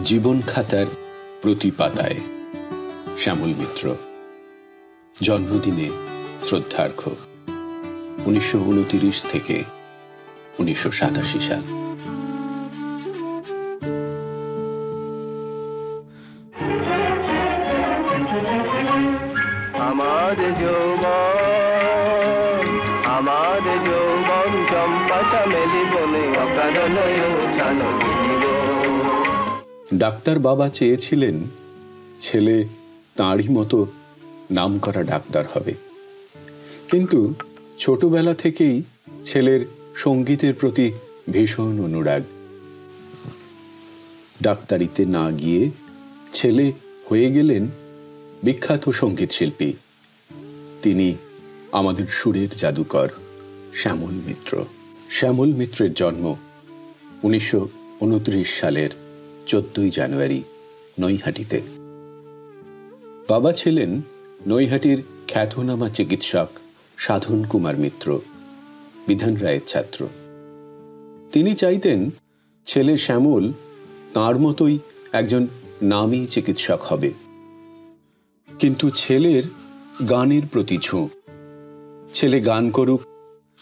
জীবন খাতার প্রতি পাতায় শ্যামল মিত্র। জন্মদিনে শ্রদ্ধার্ঘ 1929 থেকে 1987 সাল। আমার যৌবন চম্পা চামেলি বলে অকারণে উঠানো। ডাক্তার বাবা চেয়েছিলেন ছেলে তাঁরই মতো নামকরা ডাক্তার হবে, কিন্তু ছোটবেলা থেকেই ছেলের সঙ্গীতের প্রতি ভীষণ অনুরাগ। ডাক্তারিতে না গিয়ে ছেলে হয়ে গেলেন বিখ্যাত সঙ্গীত শিল্পী। তিনি আমাদের সুরের জাদুকর শ্যামল মিত্র। শ্যামল মিত্রের জন্ম 1929 সালের 14 জানুয়ারি নৈহাটিতে। বাবা ছিলেন নৈহাটির খ্যাতনামা চিকিৎসক সাধন কুমার মিত্র, বিধান রায়ের ছাত্র। তিনি চাইতেন ছেলে শ্যামল তাঁর মতোই একজন নামী চিকিৎসক হবে, কিন্তু ছেলের গানের প্রতি ঝোঁক। ছেলে গান করুক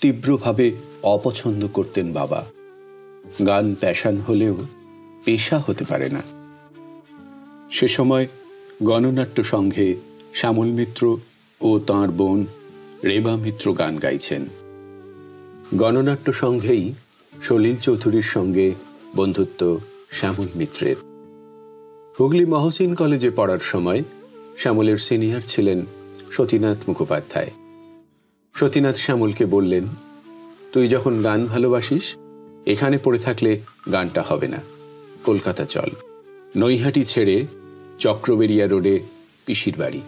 তীব্রভাবে অপছন্দ করতেন বাবা। গান প্যাশন হলেও পেশা হতে পারে না। সে সময় গণনাট্য সংঘে শ্যামল মিত্র ও তাঁর বোন রেবা মিত্র গান গাইছেন। গণনাট্য সংঘেই সলিল চৌধুরীর সঙ্গে বন্ধুত্ব শ্যামল মিত্রের। হুগলি মহসিন কলেজে পড়ার সময় শ্যামলের সিনিয়র ছিলেন সতীনাথ মুখোপাধ্যায়। সতীনাথ শ্যামলকে বললেন, তুই যখন গান ভালোবাসিস, এখানে পড়ে থাকলে গানটা হবে না, কলকাতা চল। নৈহাটি ছেড়ে চক্রবেরিয়া রোডে পিসির বাড়ি।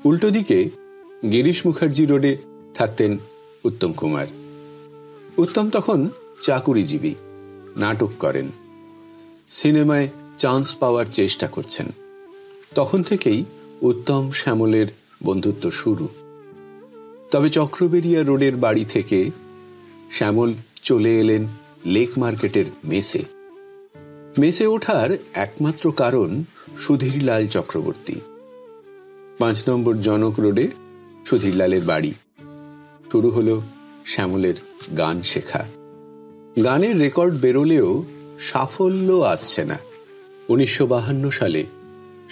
উল্টো দিকে গিরিশ মুখার্জি রোডে থাকতেন উত্তম কুমার। উত্তম তখন চাকুরিজীবী, নাটক করেন, সিনেমায় চান্স পাওয়ার চেষ্টা করছেন। তখন থেকেই উত্তম শ্যামলের বন্ধুত্ব শুরু। তবে চক্রবেরিয়া রোডের বাড়ি থেকে শ্যামল চলে এলেন লেক মার্কেটের মেসে। মেসে ওঠার একমাত্র কারণ সুধীরলাল চক্রবর্তী। 5 নম্বর জনক রোডে সুধীরলালের বাড়ি। শুরু হলো শ্যামলের গান শেখা। গানের রেকর্ড বেরোলেও সাফল্য আসছে না। 1952 সালে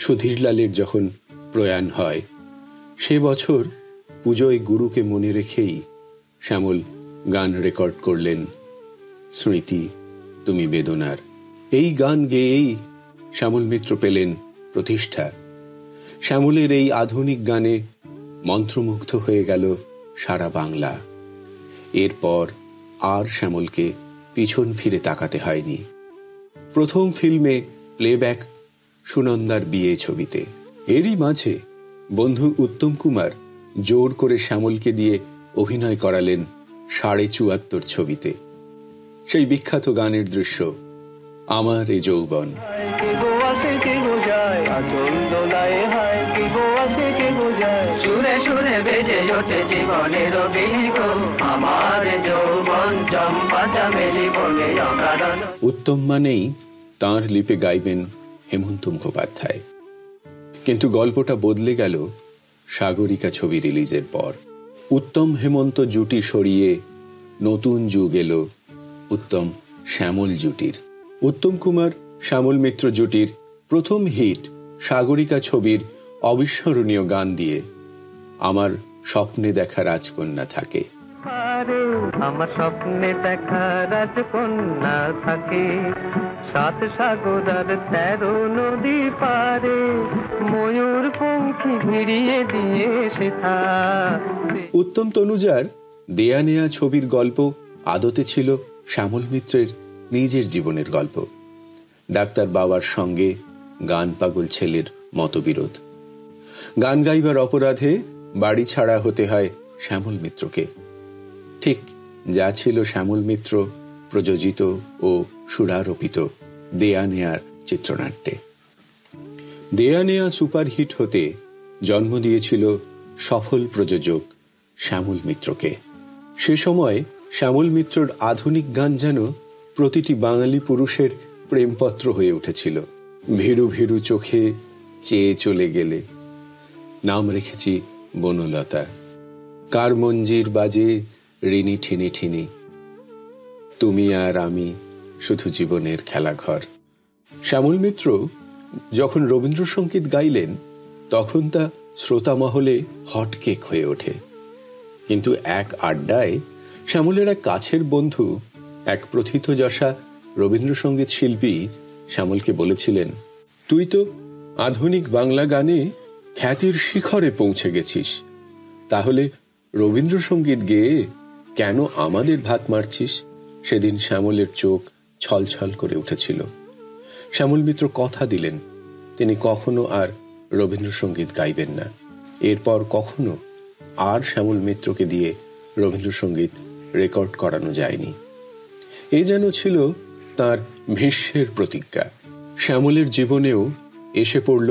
সুধীরলালের যখন প্রয়াণ হয়, সে বছর পুজোয় গুরুকে মনে রেখেই শ্যামল গান রেকর্ড করলেন স্মৃতি তুমি বেদনার। এই গান গেয়েই শ্যামল মিত্র পেলেন প্রতিষ্ঠা। শ্যামলের এই আধুনিক গানে মন্ত্রমুগ্ধ হয়ে গেল সারা বাংলা। এরপর আর শ্যামলকে পিছন ফিরে তাকাতে হয়নি। প্রথম ফিল্মে প্লেব্যাক সুনন্দার বিয়ে ছবিতে। এরই মাঝে বন্ধু উত্তম কুমার জোর করে শ্যামলকে দিয়ে অভিনয় করালেন 74.5 ছবিতে। সেই বিখ্যাত গানের দৃশ্য আমার এ যৌবন। উত্তম মানেই তাঁর লিপে গাইবেন হেমন্ত মুখোপাধ্যায়। কিন্তু গল্পটা বদলে গেল সাগরিকা ছবি রিলিজের পর। উত্তম হেমন্ত জুটি সরিয়ে নতুন যুগ এলো উত্তম শ্যামল জুটির। উত্তম কুমার শ্যামল মিত্র জুটির প্রথম হিট সাগরিকা ছবির অবিস্মরণীয় গান দিয়ে আমার স্বপ্নে দেখা রাজকন্যা থাকে। আমার স্বপ্নে দেখা রাজকন্যা থাকে, 7 সাগর আর 13 নদী পারে, ময়ূর পঙ্খী ভিড়িয়ে দিয়ে সেথা। উত্তম তনুজার দেয়া নেয়া ছবির গল্প আদতে ছিল শ্যামল মিত্রের নিজের জীবনের গল্প। ডাক্তার বাবার সঙ্গে গান পাগল ছেলের মতবিরোধ। গান গাইবার অপরাধে বাড়ি ছাড়া হতে হয় শ্যামল মিত্রকে। ঠিক যা ছিল শ্যামল মিত্র প্রযোজিত ও সুরারোপিত দেয়া নেয়ার চিত্রনাট্যে। দেয়া নেয়া সুপারহিট হতে জন্ম দিয়েছিল সফল প্রযোজক শ্যামল মিত্রকে। সে সময় শ্যামল মিত্রর আধুনিক গান যেন প্রতিটি বাঙালি পুরুষের প্রেমপত্র হয়ে উঠেছিল। ভীরু ভীরু চোখে চেয়ে চলে গেলে, নাম রেখেছি বনলতা। কার মঞ্জির বাজে রিনি ঠিনি ঠিনি, তুমি আর আমি শুধু জীবনের খেলাঘর। শ্যামল মিত্র যখন রবীন্দ্রসঙ্গীত গাইলেন তখন তা শ্রোতা মহলে হটকেক হয়ে ওঠে। কিন্তু এক আড্ডায় শ্যামলের এক কাছের বন্ধু, এক প্রথিতযশা রবীন্দ্রসঙ্গীত শিল্পী শ্যামলকে বলেছিলেন, তুই তো আধুনিক বাংলা গানে খ্যাতির শিখরে পৌঁছে গেছিস, তাহলে রবীন্দ্রসঙ্গীত গেয়ে কেন আমাদের ভাত মারছিস? সেদিন শ্যামলের চোখ ছলছল করে উঠেছিল। শ্যামল মিত্র কথা দিলেন তিনি কখনো আর রবীন্দ্রসঙ্গীত গাইবেন না। এরপর কখনো আর শ্যামল মিত্রকে দিয়ে রবীন্দ্রসঙ্গীত রেকর্ড করানো যায়নি। এ যেন ছিল তার ভীষ্মের প্রতিজ্ঞা। শ্যামলের জীবনেও এসে পড়ল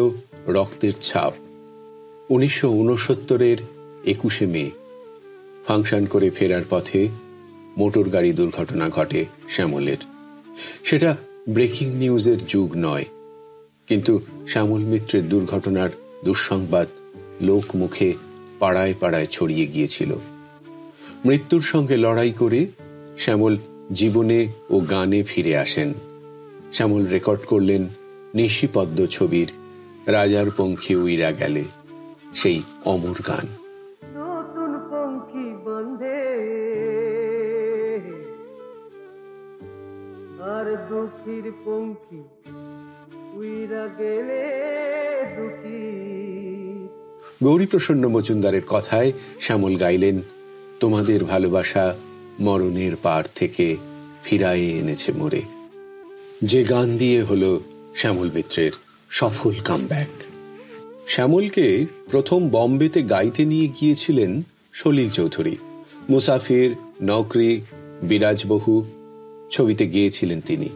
রক্তের ছাপ। 1969-এর 21শে মে ফাংশন করে ফেরার পথে মোটর গাড়ি দুর্ঘটনা ঘটে শ্যামলের। সেটা ব্রেকিং নিউজের যুগ নয়, কিন্তু শ্যামল মিত্রের দুর্ঘটনার দুঃসংবাদ লোক মুখে পাড়ায় পাড়ায় ছড়িয়ে গিয়েছিল। মৃত্যুর সঙ্গে লড়াই করে শ্যামল জীবনে ও গানে ফিরে আসেন। শ্যামল রেকর্ড করলেন নিশিপদ্ম ছবির রাজার পঙ্খী উইরা গেলে, সেই অমর গান। নতুন পঙ্খী বন্ধে আর দুঃখীর পঙ্খী উইরা গেলে দুঃখী। গৌরীপ্রসন্ন মজুমদারের কথায় শ্যামল গাইলেন, তোমাদের ভালোবাসা মরণের পার থেকে ফিরায়ে এনেছে মোরে। যে গান দিয়ে হলো শ্যামল মিত্রের সফল কামব্যাক। শ্যামলকে প্রথম বম্বেতে গাইতে নিয়ে গিয়েছিলেন সলিল চৌধুরী। মুসাফির, নকরি, বিরাজবহু ছবিতে গেয়েছিলেন তিনি।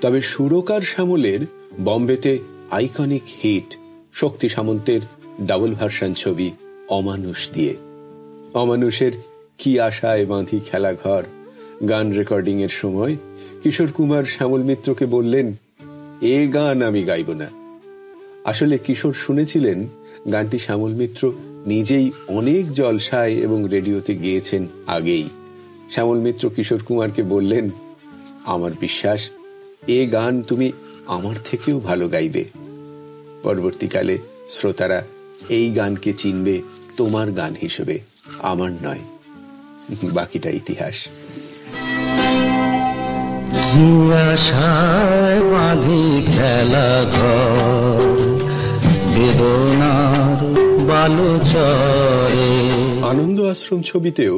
তবে সুরকার শ্যামলের বম্বেতে আইকনিক হিট শক্তি সামন্তের ডাবল ভার্সন ছবি অমানুষ দিয়ে। অমানুষের কি আশায় বাঁধি খেলাঘর গান রেকর্ডিং এর সময় কিশোর কুমার শ্যামল মিত্রকে বললেন, এ গান আমি গাইব না। আসলে কিশোর শুনেছিলেন গানটি শ্যামল মিত্র নিজেই অনেক জলসায় এবং রেডিওতে গেয়েছেন আগেই। শ্যামল মিত্র কিশোর কুমারকে বললেন, আমার বিশ্বাস এ গান তুমি আমার থেকেও ভালো গাইবে। পরবর্তীকালে শ্রোতারা এই গানকে চিনবে তোমার গান হিসেবে, আমার নয়। বাকিটা ইতিহাস। আনন্দ আশ্রম ছবিতেও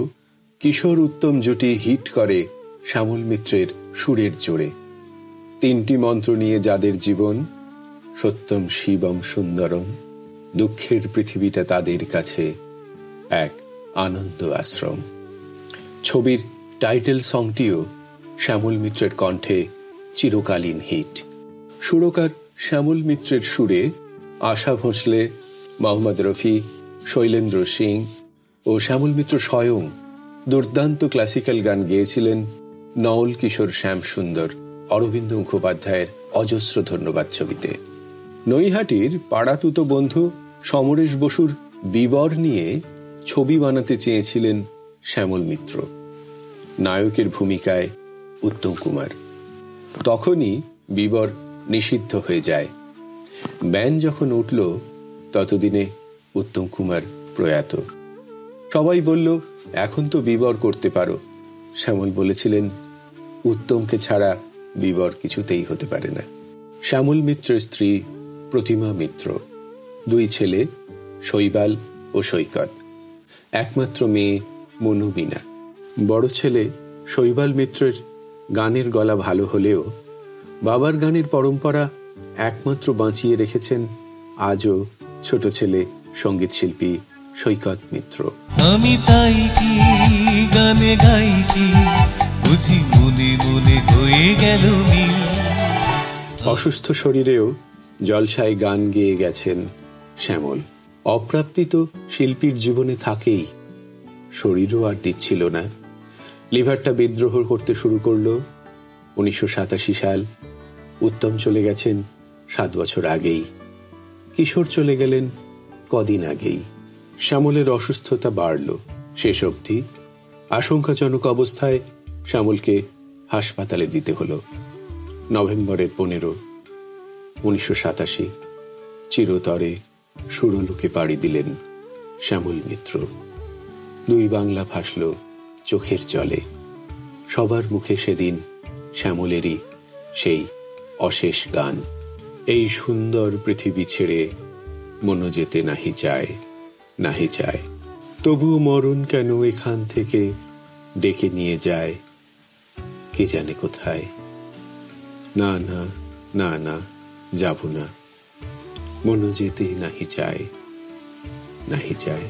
কিশোর উত্তম জুটি হিট করে শ্যামল মিত্রের সুরের জোরে। তিনটি মন্ত্র নিয়ে যাদের জীবন, সত্যম শিবম সুন্দরম, দুঃখের পৃথিবীটা তাদের কাছে এক আনন্দ আশ্রম। ছবির টাইটেল সংটিও শ্যামল মিত্রের কণ্ঠে চিরকালীন হিট। সুরকার শ্যামল মিত্রের সুরে আশা ভোঁসলে, মোহাম্মদ রফি, শৈলেন্দ্র সিং ও শ্যামল মিত্র স্বয়ং দুর্দান্ত ক্লাসিক্যাল গান গেয়েছিলেন নওল কিশোর শ্যাম সুন্দর অরবিন্দ মুখোপাধ্যায়ের অজস্র ধন্যবাদ ছবিতে। নৈহাটির পাড়াতুত বন্ধু সমরেশ বসুর বিবর নিয়ে ছবি বানাতে চেয়েছিলেন শ্যামল মিত্র, নায়কের ভূমিকায় উত্তম কুমার। তখনই বিবর নিষিদ্ধ হয়ে যায়। ব্যান যখন উঠল ততদিনে উত্তম কুমার প্রয়াত। সবাই বলল, এখন তো বিবর করতে পারো। শ্যামল বলেছিলেন, উত্তমকে ছাড়া বিবর কিছুতেই হতে পারে না। শ্যামল মিত্রের স্ত্রী প্রতিমা মিত্র, দুই ছেলে শৈবাল ও সৈকত, একমাত্র মেয়ে মনুবিনা। বড় ছেলে শৈবাল মিত্রের গানের গলা ভালো হলেও বাবার গানের পরম্পরা একমাত্র বাঁচিয়ে রেখেছেন আজও ছোট ছেলে সঙ্গীত শিল্পী সৈকত মিত্র। আমি তাই কি গানে গাই কি বুঝি মনে মনে হয়ে গেল। অসুস্থ শরীরেও জলসায় গান গেয়ে গেছেন শ্যামল। অপ্রাপ্তি তো শিল্পীর জীবনে থাকেই, শরীরও আর দিচ্ছিল না। লিভারটা বিদ্রোহ করতে শুরু করলো 1987 সাল। উত্তম চলে গেছেন 7 বছর আগেই, কিশোর চলে গেলেন কদিন আগেই। শ্যামলের অসুস্থতা বাড়ল, শেষ অবধি আশঙ্কাজনক অবস্থায় শ্যামলকে হাসপাতালে দিতে হলো। নভেম্বরের 15, 1987 চিরতরে সুরলোকে পাড়ি দিলেন শ্যামল মিত্র। 2 বাংলা ভাসল চোখের জলে। সবার মুখে সেদিন শ্যামলেরই সেই অশেষ গান, এই সুন্দর পৃথিবী ছেড়ে মনো যেতে নাহি চায়, নাহি চায়, তবুও মরণ কেন এখান থেকে ডেকে নিয়ে যায়, কে জানে কোথায়। না না না না, যাব না, মনো যেতে নাহি চায়, নাহি চায়।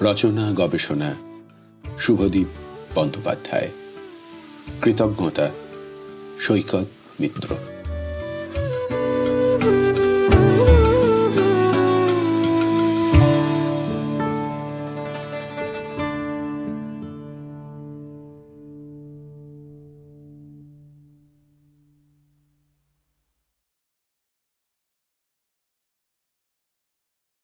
রচনা গবেষণা শুভদীপ বন্দ্যোপাধ্যায়। কৃতজ্ঞতা সৈকত মিত্র।